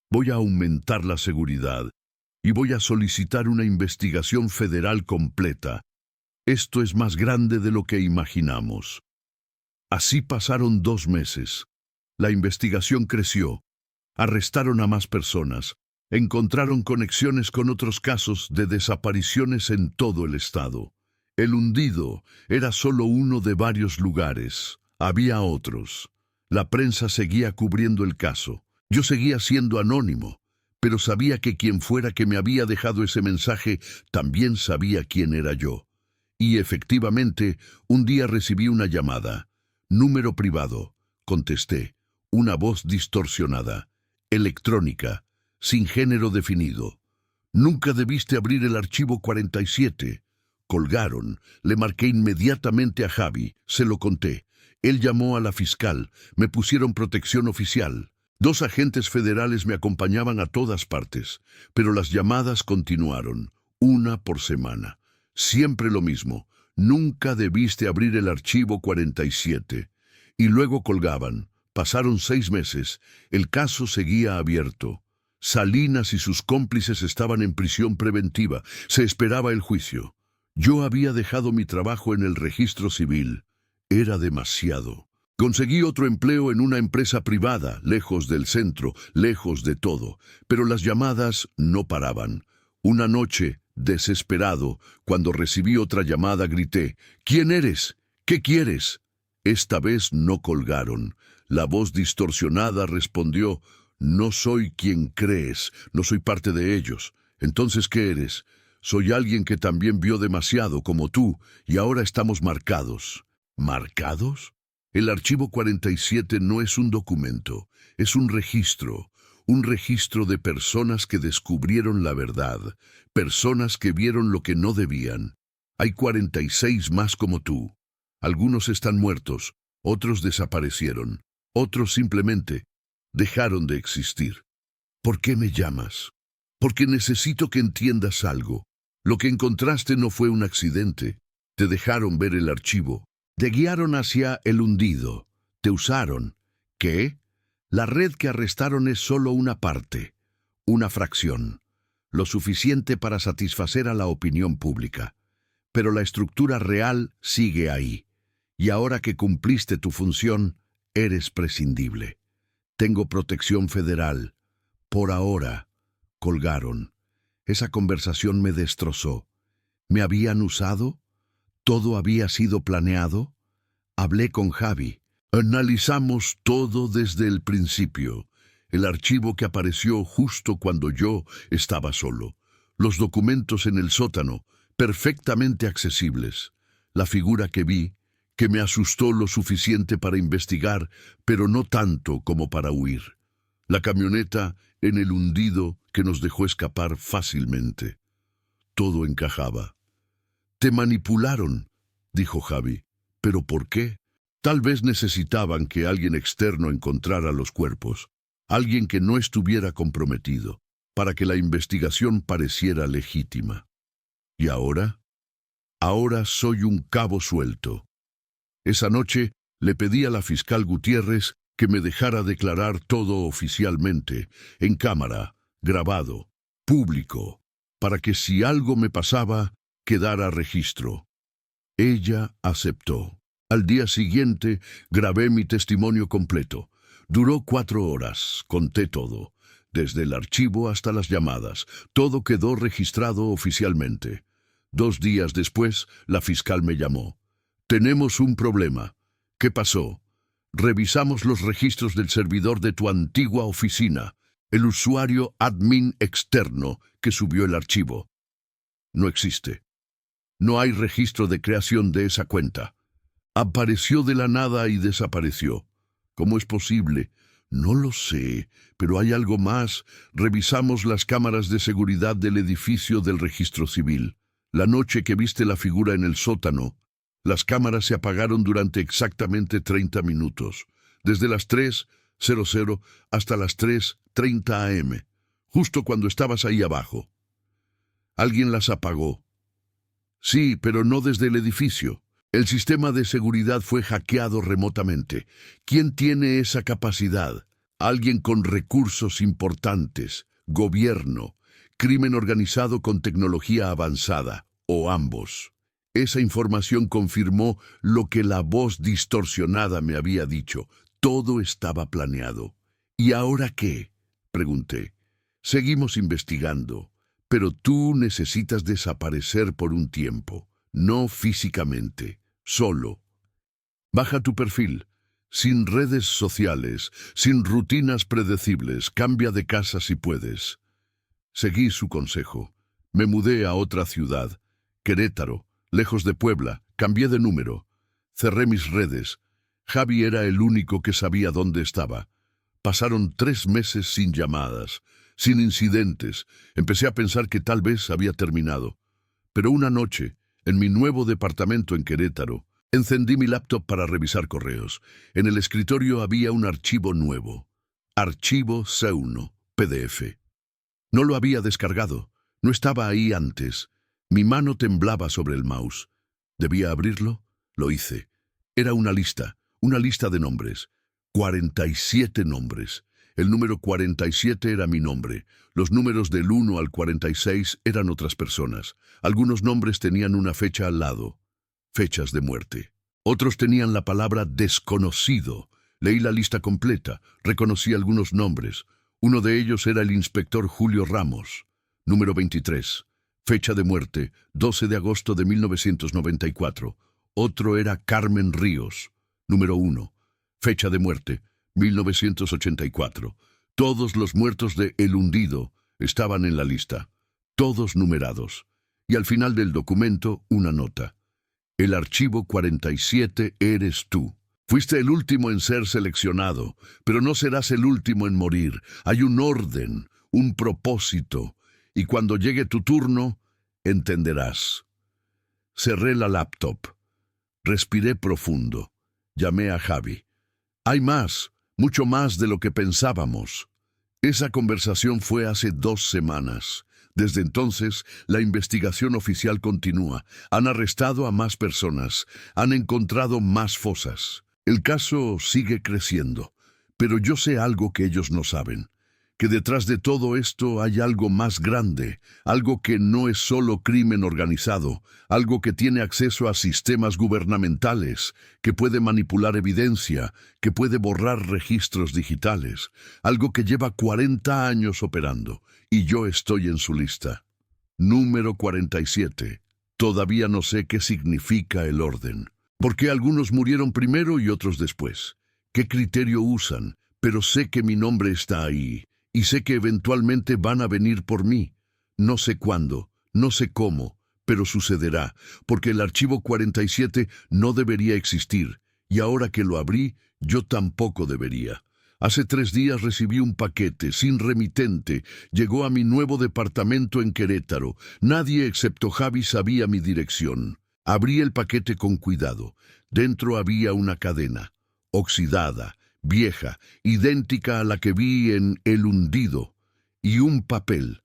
Voy a aumentar la seguridad y voy a solicitar una investigación federal completa. Esto es más grande de lo que imaginamos. Así pasaron 2 meses. La investigación creció. Arrestaron a más personas. Encontraron conexiones con otros casos de desapariciones en todo el estado. El hundido era solo uno de varios lugares. Había otros. La prensa seguía cubriendo el caso. Yo seguía siendo anónimo, pero sabía que quien fuera que me había dejado ese mensaje también sabía quién era yo. Y efectivamente, un día recibí una llamada. Número privado. Contesté. Una voz distorsionada. Electrónica. Sin género definido. Nunca debiste abrir el archivo 47. Colgaron. Le marqué inmediatamente a Javi. Se lo conté. Él llamó a la fiscal. Me pusieron protección oficial. 2 agentes federales me acompañaban a todas partes. Pero las llamadas continuaron. Una por semana. Siempre lo mismo. Nunca debiste abrir el archivo 47. Y luego colgaban. Pasaron 6 meses. El caso seguía abierto. Salinas y sus cómplices estaban en prisión preventiva. Se esperaba el juicio. Yo había dejado mi trabajo en el registro civil. Era demasiado. Conseguí otro empleo en una empresa privada, lejos del centro, lejos de todo. Pero las llamadas no paraban. Una noche, desesperado, cuando recibí otra llamada, grité: «¿Quién eres? ¿Qué quieres?». Esta vez no colgaron. La voz distorsionada respondió: «No soy quien crees, no soy parte de ellos. Entonces, ¿qué eres?». «Soy alguien que también vio demasiado como tú, y ahora estamos marcados». ¿Marcados? El archivo 47 no es un documento, es un registro de personas que descubrieron la verdad, personas que vieron lo que no debían. Hay 46 más como tú. Algunos están muertos, otros desaparecieron, otros simplemente dejaron de existir. ¿Por qué me llamas? Porque necesito que entiendas algo. Lo que encontraste no fue un accidente. Te dejaron ver el archivo. Te guiaron hacia el hundido. Te usaron. ¿Qué? La red que arrestaron es solo una parte, una fracción, lo suficiente para satisfacer a la opinión pública. Pero la estructura real sigue ahí. Y ahora que cumpliste tu función, eres prescindible. Tengo protección federal. Por ahora, colgaron. Esa conversación me destrozó. ¿Me habían usado? ¿Todo había sido planeado? Hablé con Javi. Analizamos todo desde el principio. El archivo que apareció justo cuando yo estaba solo. Los documentos en el sótano, perfectamente accesibles. La figura que vi, que me asustó lo suficiente para investigar, pero no tanto como para huir. La camioneta en el hundido que nos dejó escapar fácilmente. Todo encajaba. «Te manipularon», dijo Javi. «¿Pero por qué?» Tal vez necesitaban que alguien externo encontrara los cuerpos, alguien que no estuviera comprometido, para que la investigación pareciera legítima. ¿Y ahora? Ahora soy un cabo suelto. Esa noche le pedí a la fiscal Gutiérrez que me dejara declarar todo oficialmente, en cámara, grabado, público, para que si algo me pasaba, quedara registro. Ella aceptó. Al día siguiente grabé mi testimonio completo. Duró 4 horas, conté todo, desde el archivo hasta las llamadas. Todo quedó registrado oficialmente. 2 días después, la fiscal me llamó. «Tenemos un problema». «¿Qué pasó?» «Revisamos los registros del servidor de tu antigua oficina, el usuario admin externo que subió el archivo. No existe. No hay registro de creación de esa cuenta. Apareció de la nada y desapareció. ¿Cómo es posible? No lo sé, pero hay algo más. Revisamos las cámaras de seguridad del edificio del registro civil. La noche que viste la figura en el sótano, las cámaras se apagaron durante exactamente 30 minutos, desde las 3:00 hasta las 3:30 AM, justo cuando estabas ahí abajo. Alguien las apagó. Sí, pero no desde el edificio. El sistema de seguridad fue hackeado remotamente. ¿Quién tiene esa capacidad? Alguien con recursos importantes, gobierno, crimen organizado con tecnología avanzada, o ambos. Esa información confirmó lo que la voz distorsionada me había dicho. Todo estaba planeado. ¿Y ahora qué?, pregunté. Seguimos investigando, pero tú necesitas desaparecer por un tiempo, no físicamente. Solo. Baja tu perfil, sin redes sociales, sin rutinas predecibles, cambia de casa si puedes. Seguí su consejo. Me mudé a otra ciudad, Querétaro, lejos de Puebla, cambié de número. Cerré mis redes. Javi era el único que sabía dónde estaba. Pasaron 3 meses sin llamadas, sin incidentes. Empecé a pensar que tal vez había terminado. Pero una noche, en mi nuevo departamento en Querétaro, encendí mi laptop para revisar correos. En el escritorio había un archivo nuevo. Archivo C1, PDF. No lo había descargado. No estaba ahí antes. Mi mano temblaba sobre el mouse. ¿Debía abrirlo? Lo hice. Era una lista de nombres. 47 nombres. El número 47 era mi nombre. Los números del 1 al 46 eran otras personas. Algunos nombres tenían una fecha al lado. Fechas de muerte. Otros tenían la palabra desconocido. Leí la lista completa. Reconocí algunos nombres. Uno de ellos era el inspector Julio Ramos. Número 23. Fecha de muerte, 12 de agosto de 1994. Otro era Carmen Ríos. Número 1. Fecha de muerte, 1984. Todos los muertos de El Hundido estaban en la lista, todos numerados. Y al final del documento, una nota. El archivo 47 eres tú. Fuiste el último en ser seleccionado, pero no serás el último en morir. Hay un orden, un propósito, y cuando llegue tu turno, entenderás. Cerré la laptop. Respiré profundo. Llamé a Javi. Hay más, mucho más de lo que pensábamos. Esa conversación fue hace 2 semanas. Desde entonces, la investigación oficial continúa. Han arrestado a más personas. Han encontrado más fosas. El caso sigue creciendo. Pero yo sé algo que ellos no saben. Que detrás de todo esto hay algo más grande, algo que no es solo crimen organizado, algo que tiene acceso a sistemas gubernamentales, que puede manipular evidencia, que puede borrar registros digitales, algo que lleva 40 años operando, y yo estoy en su lista. Número 47. Todavía no sé qué significa el orden. ¿Por qué algunos murieron primero y otros después? ¿Qué criterio usan? Pero sé que mi nombre está ahí. Y sé que eventualmente van a venir por mí. No sé cuándo, no sé cómo, pero sucederá, porque el archivo 47 no debería existir, y ahora que lo abrí, yo tampoco debería. Hace 3 días recibí un paquete, sin remitente, llegó a mi nuevo departamento en Querétaro. Nadie excepto Javi sabía mi dirección. Abrí el paquete con cuidado. Dentro había una cadena, oxidada, vieja, idéntica a la que vi en El Hundido, y un papel.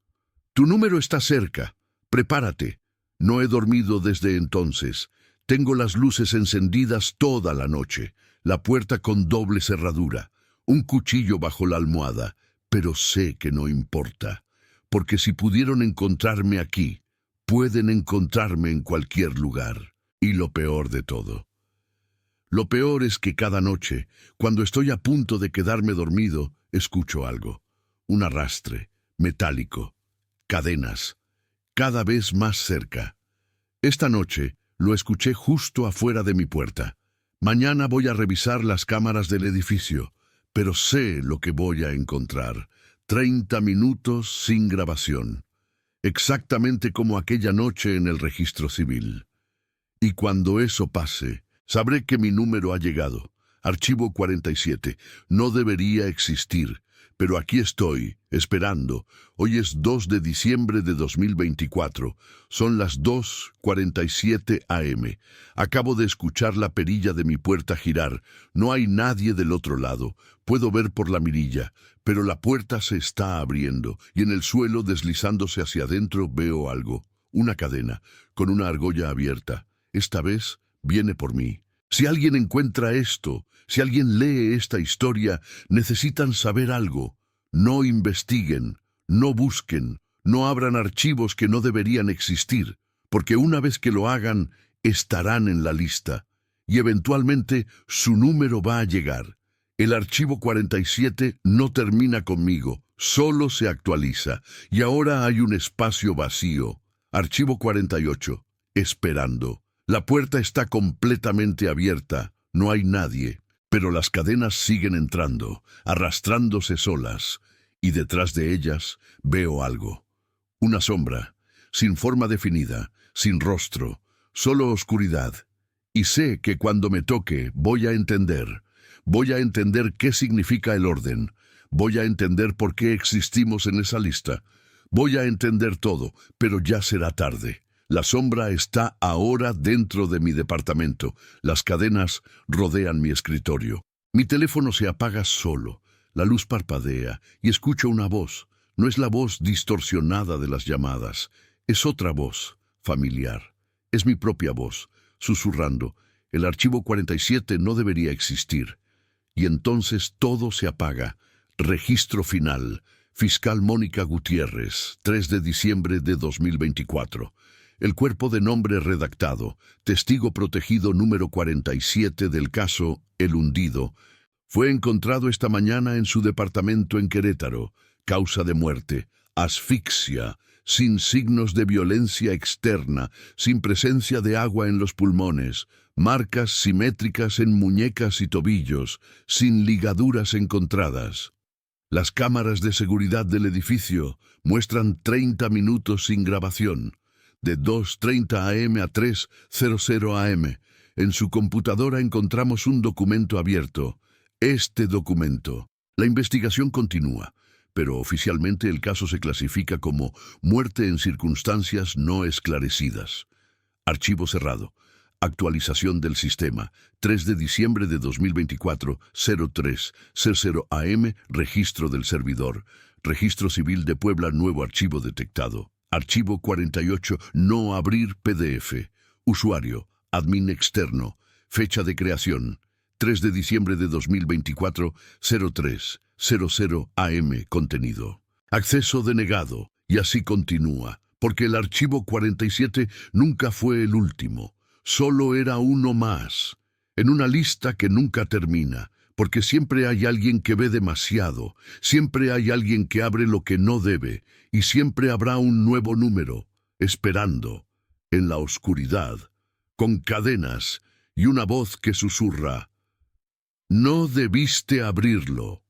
Tu número está cerca. Prepárate. No he dormido desde entonces. Tengo las luces encendidas toda la noche, la puerta con doble cerradura, un cuchillo bajo la almohada, pero sé que no importa, porque si pudieron encontrarme aquí, pueden encontrarme en cualquier lugar. Y lo peor de todo. Lo peor es que cada noche, cuando estoy a punto de quedarme dormido, escucho algo. Un arrastre, metálico, cadenas, cada vez más cerca. Esta noche lo escuché justo afuera de mi puerta. Mañana voy a revisar las cámaras del edificio, pero sé lo que voy a encontrar. 30 minutos sin grabación. Exactamente como aquella noche en el registro civil. Y cuando eso pase, sabré que mi número ha llegado. Archivo 47. No debería existir, pero aquí estoy, esperando. Hoy es 2 de diciembre de 2024. Son las 2:47 a.m. Acabo de escuchar la perilla de mi puerta girar. No hay nadie del otro lado. Puedo ver por la mirilla, pero la puerta se está abriendo y en el suelo, deslizándose hacia adentro, veo algo. Una cadena, con una argolla abierta. Esta vez viene por mí. Si alguien encuentra esto, si alguien lee esta historia, necesitan saber algo. No investiguen, no busquen, no abran archivos que no deberían existir, porque una vez que lo hagan, estarán en la lista, y eventualmente su número va a llegar. El archivo 47 no termina conmigo, solo se actualiza, y ahora hay un espacio vacío. Archivo 48, esperando. La puerta está completamente abierta, no hay nadie, pero las cadenas siguen entrando, arrastrándose solas, y detrás de ellas veo algo. Una sombra, sin forma definida, sin rostro, solo oscuridad. Y sé que cuando me toque voy a entender qué significa el orden, voy a entender por qué existimos en esa lista, voy a entender todo, pero ya será tarde. La sombra está ahora dentro de mi departamento. Las cadenas rodean mi escritorio. Mi teléfono se apaga solo. La luz parpadea y escucho una voz. No es la voz distorsionada de las llamadas. Es otra voz, familiar. Es mi propia voz, susurrando. El archivo 47 no debería existir. Y entonces todo se apaga. Registro final. Fiscal Mónica Gutiérrez, 3 de diciembre de 2024. El cuerpo de nombre redactado, testigo protegido número 47 del caso El Hundido, fue encontrado esta mañana en su departamento en Querétaro. Causa de muerte, asfixia, sin signos de violencia externa, sin presencia de agua en los pulmones, marcas simétricas en muñecas y tobillos, sin ligaduras encontradas. Las cámaras de seguridad del edificio muestran 30 minutos sin grabación, de 2:30 a.m. a 3:00 a.m. En su computadora encontramos un documento abierto. Este documento. La investigación continúa, pero oficialmente el caso se clasifica como muerte en circunstancias no esclarecidas. Archivo cerrado. Actualización del sistema. 3 de diciembre de 2024, 03:00 a.m. Registro del servidor. Registro Civil de Puebla. Nuevo archivo detectado. Archivo 48. No abrir PDF. Usuario. Admin externo. Fecha de creación. 3 de diciembre de 2024, 03:00 a.m. Contenido. Acceso denegado. Y así continúa, porque el archivo 47 nunca fue el último. Solo era uno más, en una lista que nunca termina, porque siempre hay alguien que ve demasiado, siempre hay alguien que abre lo que no debe, y siempre habrá un nuevo número, esperando, en la oscuridad, con cadenas y una voz que susurra: «No debiste abrirlo».